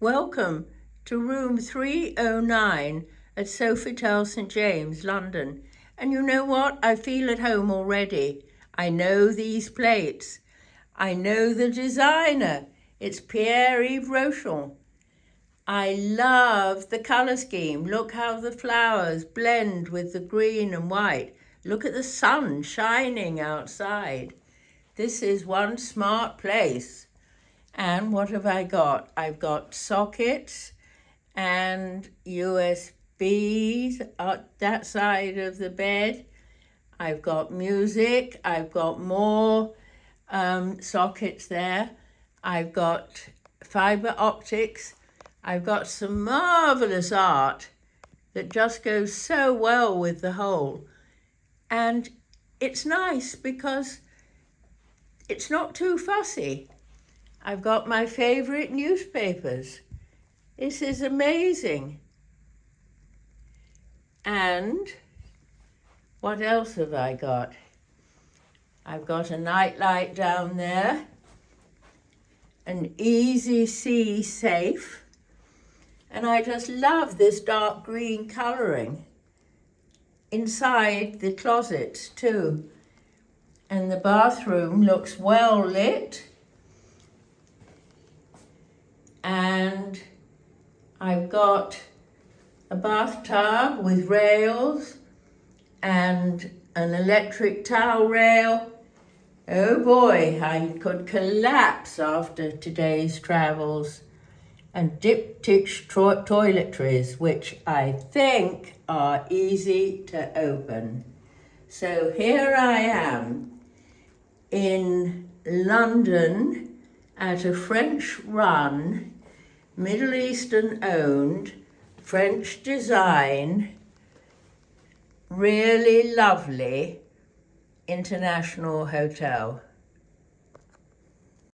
Welcome to room 309 at Sofitel St James, London. And you know what? I feel at home already. I know these plates. I know the designer. It's Pierre-Yves Rochon. I love the colour scheme. Look how the flowers blend with the green and white. Look at the sun shining outside. This is one smart place. And what have I got? I've got sockets and USBs at that side of the bed. I've got music. I've got more sockets there. I've got fibre optics. I've got some marvellous art that just goes so well with the whole. And it's nice because it's not too fussy. I've got my favourite newspapers. This is amazing. And what else have I got? I've got a nightlight down there, an Easy See safe, and I just love this dark green colouring inside the closets too. And the bathroom looks well lit. And I've got a bathtub with rails and an electric towel rail. Oh boy, I could collapse after today's travels. And diptych toiletries, which I think are easy to open. So here I am in London at a French-run, Middle Eastern-owned, French design, really lovely international hotel.